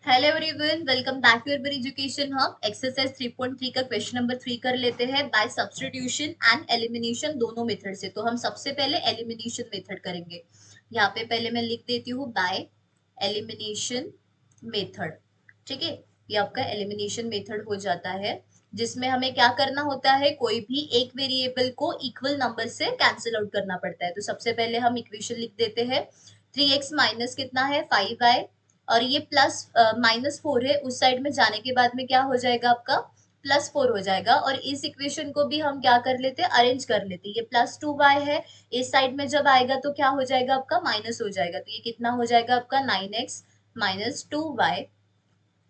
Hello everyone, welcome back to your education hub. Exercise 3.3 का question number 3 कर लेते हैं बाय सब्स्टिट्यूशन एंड एलिमिनेशन दोनों मेथड से। तो हम सबसे पहले एलिमिनेशन मेथड करेंगे। यहाँ पे पहले मैं लिख देती हूँ बाय एलिमिनेशन मेथड। ठीक है, ये आपका एलिमिनेशन मेथड हो जाता है जिसमें हमें क्या करना होता है, कोई भी एक वेरिएबल को इक्वल नंबर से कैंसिल आउट करना पड़ता है। तो सबसे पहले हम इक्वेशन लिख देते हैं। 3x माइनस कितना है 5y, और ये प्लस -4 है। उस साइड में जाने के बाद में क्या हो जाएगा आपका +4 हो जाएगा। और इस इक्वेशन को भी हम क्या कर लेते हैं, अरेंज कर लेते हैं। ये +2y है, इस साइड में जब आएगा तो क्या हो जाएगा आपका माइनस हो जाएगा। तो ये कितना हो जाएगा आपका 9x minus 2y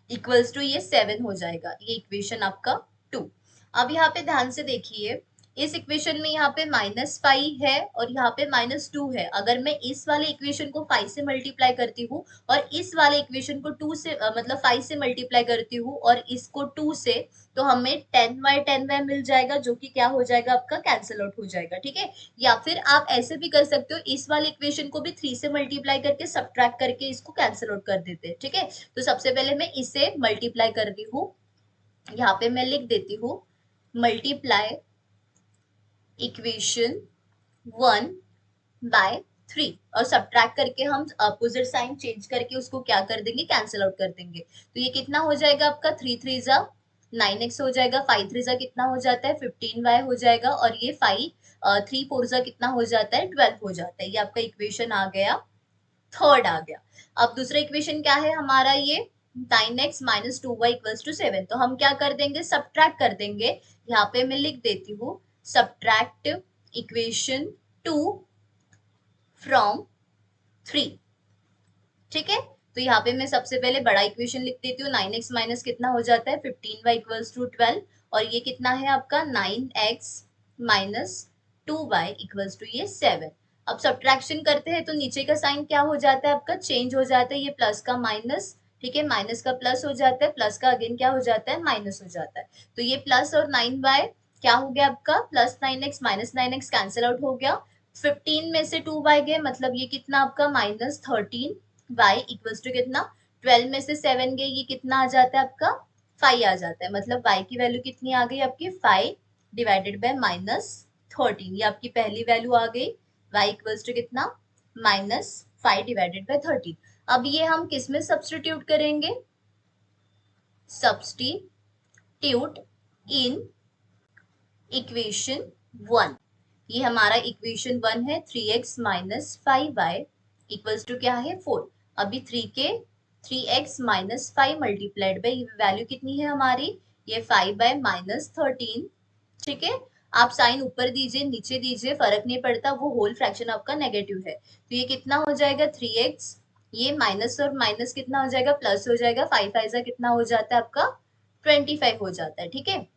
equals to ये 7 हो जाएगा। ये इक्वेशन आपका 2। अब यहाँ पे ध्यान से देखिए, इस इक्वेशन में यहाँ पे -5 है और यहाँ पे -2 है। अगर मैं इस वाले इक्वेशन को 5 से मल्टीप्लाई करती हूँ और इस वाले इक्वेशन को 2 से मतलब 5 से मल्टीप्लाई करती हूँ और इसको 2 से, तो हमें 10y मिल जाएगा, जो कि क्या हो जाएगा आपका कैंसिल आउट हो जाएगा। ठीक है, या फिर आप ऐसे भी कर सकते हो, इस वाले इक्वेशन को भी 3 से मल्टीप्लाई करके सब्ट्रैक्ट करके इसको कैंसिल आउट कर देते हैं। ठीक है, तो सबसे पहले मैं इसे मल्टीप्लाई कर रही हूँ। यहाँ पे मैं लिख देती हूँ मल्टीप्लाई इक्वेशन 1 बाय 3, और सब्ट्रैक्ट करके हम अपोजिट साइन चेंज करके उसको क्या कर देंगे, कैंसिल आउट कर देंगे। तो ये कितना हो जाएगा आपका 3 3 जा 9x हो जाएगा, 5 3 जा कितना हो जाता है 15y हो जाएगा, और ये 5 3 4 जा कितना हो जाता है 12 हो जाता है। ये आपका इक्वेशन आ गया, थर्ड आ गया। अब दूसरा इक्वेशन क्या है हमारा, ये 9x minus 2y equals to 7। तो हम क्या कर देंगे, सब्ट्रैक्ट कर देंगे। यहाँ पे मैं लिख देती हूँ सब्ट्रैक्ट इक्वेशन 2 फ्रॉम 3। ठीक है, तो यहाँ पे मैं सबसे पहले बड़ा इक्वेशन लिख देती हूँ। 9x माइनस कितना हो जाता है 15y इक्वल्स टू 12, और ये कितना है आपका 9x minus 2y equals to ये 7। अब सब्ट्रैक्शन करते हैं तो नीचे का साइन क्या हो जाता है आपका, चेंज हो जाता है। ये प्लस का माइनस, ठीक है, माइनस का प्लस हो जाता है, प्लस का अगेन क्या हो जाता है माइनस हो जाता है। तो ये प्लस और 9y क्या हो गया आपका, plus 9x minus 9x cancel out हो गया। 15 में से 2y गए, मतलब ये कितना आपका -13 y इक्वल्स टू कितना, 12 में से 7 गए, ये कितना आ जाता है आपका 5 आ जाता है। मतलब y की वैल्यू कितनी आ गई आपकी 5 डिवाइडेड बाय -13। ये आपकी पहली वैल्यू आ गई, y इक्वल्स टू कितना -5 डिवाइडेड बाय 13। अब ये हम किस में सब्सटीट्यूट करेंगे, सब्सटीट्यूट इन इक्वेशन 1। ये हमारा इक्वेशन 1 है। 3x minus 5y equals to क्या है 4। अभी 3x minus 5 multiplied by value कितनी है हमारी, ये 5 बाय -13। ठीक है, आप साइन ऊपर दीजिए नीचे दीजिए फर्क नहीं पड़ता, वो होल फ्रैक्शन आपका नेगेटिव है। तो ये कितना हो जाएगा 3x, ये माइनस और माइनस कितना हो जाएगा प्लस हो जाएगा, 5 ऐसा कितना हो जाता है आपका 25 हो जाता है। ठीक है,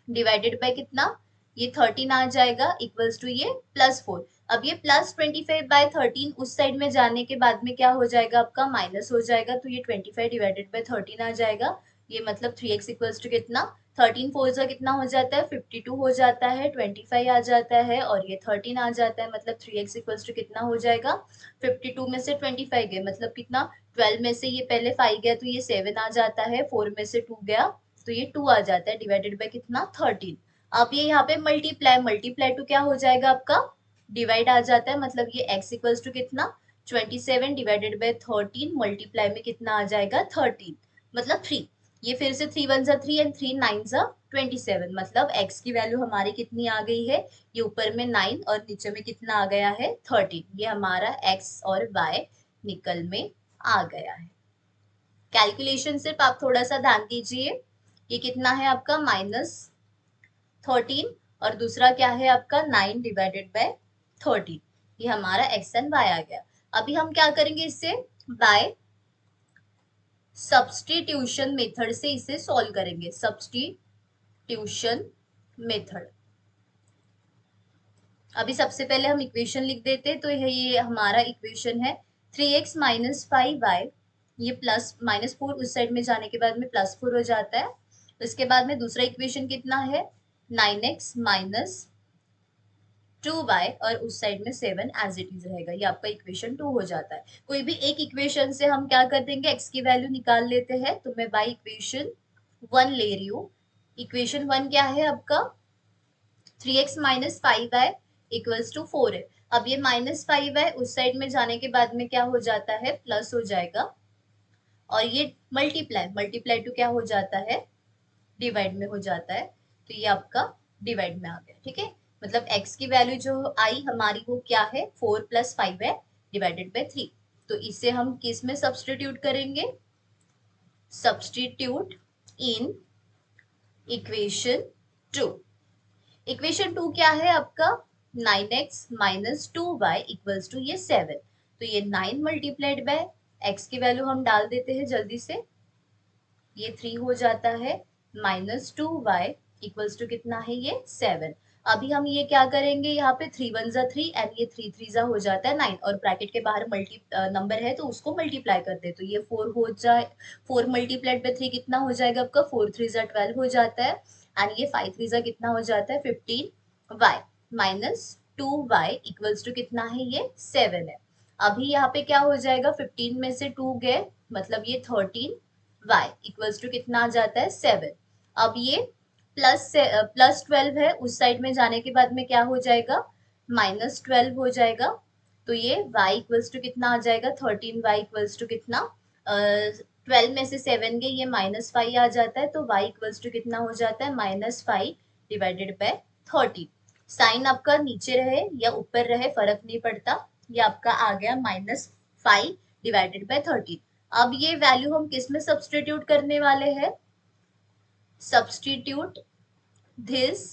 डिवाइडेड बाय कितना, ये 13 आ जाएगा इक्वल्स टू ये +4। अब ये +25/13 उस साइड में जाने के बाद में क्या हो जाएगा आपका माइनस हो जाएगा। तो ये 25 डिवाइडेड बाय 13 आ जाएगा। ये मतलब 3x इक्वल्स टू कितना, 13 4 जा कितना हो जाता है 52 हो जाता है, 25 आ जाता है और ये 13 आ जाता है। मतलब 3x इक्वल्स टू कितना हो जाएगा, 52 में से 25 गए मतलब कितना, 12 में से ये पहले 5 गया तो ये 7 आ जाता है, 4 में से 2 गया तो ये 2 आ जाता है, डिवाइडेड बाय कितना 13। अब ये यहाँ पे मल्टीप्लाई, मल्टीप्लाई टू क्या हो जाएगा आपका डिवाइड आ जाता है। मतलब ये x इक्वल्स टू कितना 27 डिवाइडेड बाय 13, मल्टीप्लाई में कितना आ जाएगा 13 मतलब 3। ये फिर से 3 1 जा 3 एंड 3 9 जा 27। मतलब x की वैल्यू हमारी कितनी आ गई है, ये ऊपर में 9 और नीचे में कितना आ गया है 13। ये हमारा x और y निकल में आ गया है। कैलकुलेशन सिर्फ आप थोड़ा सा ध्यान दीजिए, ये कितना है आपका -13 और दूसरा क्या है आपका 9 डिवाइडेड बाय 13। ये हमारा x एंड y आ गया। अभी हम क्या करेंगे, इससे बाय सब्स्टिट्यूशन मेथड से इसे सॉल्व करेंगे। सब्स्टिट्यूशन मेथड, अभी सबसे पहले हम इक्वेशन लिख देते हैं। तो ये हमारा इक्वेशन है 3x माइनस 5y, ये प्लस -4 उस साइड में जाने के बाद में +4 हो जाता है। उसके बाद में दूसरा इक्वेशन कितना है 9x माइनस 2y और उस साइड में 7 एज इट इज रहेगा। ये आपका इक्वेशन 2 हो जाता है। कोई भी एक इक्वेशन से हम क्या कर देंगे, x की वैल्यू निकाल लेते हैं। तो मैं y इक्वेशन 1 ले रही हूँ। इक्वेशन 1 क्या है आपका, 3x minus 5y equals to 4 है। अब ये माइनस 5y उस साइड में जाने के बाद में क्या हो जाता है, प्लस हो जाएगा। और ये मल्टीप्लाई मल्टीप्लाई टू क्या हो जाता है, डिवाइड में हो जाता है। तो ये आपका डिवाइड में आ गया, ठीक है। मतलब x की वैल्यू जो आई हमारी वो क्या है, 4 प्लस 5 है डिवाइडेड बाई 3। तो इसे हम किस में सब्सटीट्यूट करेंगे, सब्सटीट्यूट इन इक्वेशन 2। इक्वेशन 2 क्या है आपका, 9x minus 2y equals to ये 7। तो ये 9 मल्टीप्लाइड बाय x की वैल्यू हम डाल देते हैं जल्दी से, ये 3 हो जाता है, माइनस 2y इक्वल्स टू कितना है, ये 7। अभी हम ये क्या करेंगे, यहाँ पे 3 1 जा 3 एंड ये 3 3 जा हो जाता है 9, और ब्रैकेट के बाहर मल्टी नंबर है तो उसको मल्टीप्लाई कर दे। तो ये 4 हो जाए, 4 मल्टीप्लाइड बाय 3 कितना हो जाएगा आपका, 4 3 जा 12 हो जाता है। एंड ये 5 3 जा कितना हो जाता है, 15y minus 2y equals to कितना है, ये 7 है। अभी यहाँ पे क्या हो जाएगा, 15 में से 2 गए, मतलब ये 13 y इक्वल्स टू कितना आ जाता है, 7। अब ये प्लस 12 है, उस साइड में जाने के बाद में क्या हो जाएगा, माइनस 12 हो जाएगा। तो ये y इक्वल्स टू कितना आ जाएगा, 13y इक्वल्स टू कितना, 12 में से 7 गए, ये माइनस 5 आ जाता है। तो y इक्वल्स टू कितना हो जाता है, माइनस 5 डिवाइडेड बाय 13। साइन आपका नीचे रहे या ऊपर रहे फर्क नहीं पड़ता, ये आपका आ गया -5 डिवाइडेड बाय 13। अब ये वैल्यू हम किस में सब्सटीट्यूट करने वाले हैं, सब्सटीट्यूट दिस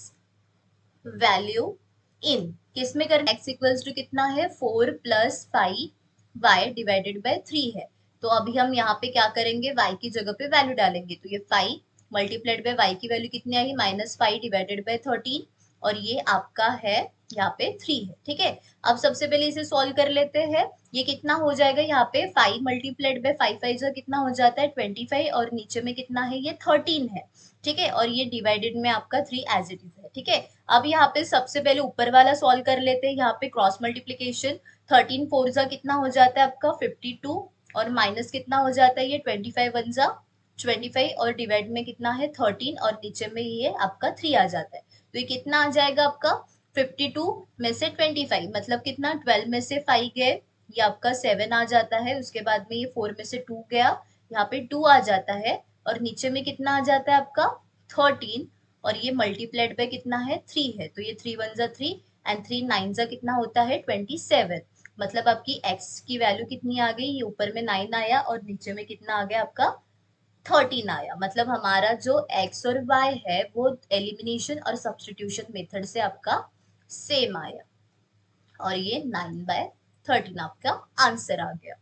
वैल्यू इन किस में करना, x इक्वल्स टू कितना है, 4 प्लस 5 y डिवाइडेड बाय 3 है। तो अभी हम यहाँ पे क्या करेंगे, y की जगह पे वैल्यू डालेंगे। तो ये 5 मल्टीप्लाइड बाय y की वैल्यू कितनी आई, -5 डिवाइडेड बाय 13, और ये आपका है यहाँ पे 3 है, ठीक है। अब सबसे पहले इसे सॉल्व कर लेते हैं। ये कितना हो जाएगा, यहाँ पे 5 मल्टीप्लाइड बाय 5 5 कितना हो जाता है, 25, और नीचे में कितना है, ये 13 है, ठीक है। और ये डिवाइडेड में आपका 3 एज इट इज है, ठीक है। अब यहाँ पे सबसे पहले ऊपर वाला सॉल्व कर लेते हैं। यहाँ पे क्रॉस मल्टीप्लीकेशन, 13 4 जा कितना हो जाता है आपका 52, और माइनस कितना हो जाता है, ये 25 1 जा 25, और डिवाइड में कितना है 13, और नीचे में ये आपका 3 आ जाता है। तो ये कितना आ जाएगा आपका, 52 में से 25 मतलब कितना, 12 में से 5 गए, ये आपका 7 आ जाता है। उसके बाद में ये 4 में से 2 गया, यहाँ पे 2 आ जाता है, और नीचे में कितना आ जाता है आपका 13, और ये मल्टीप्लाइड बाय कितना है, 3 है। तो ये 3 1 जा 3 एंड 3 9 जा कितना होता है, 27। मतलब आपकी x की वैल्यू कितनी आ गई, ये ऊपर में 9 आया और नीचे में कितना आ गया आपका 13 आया। मतलब हमारा जो x और y है वो एलिमिनेशन और सब्स्टिट्यूशन मेथड से आपका सेम आया, और ये 9/13 आपका आंसर आ गया।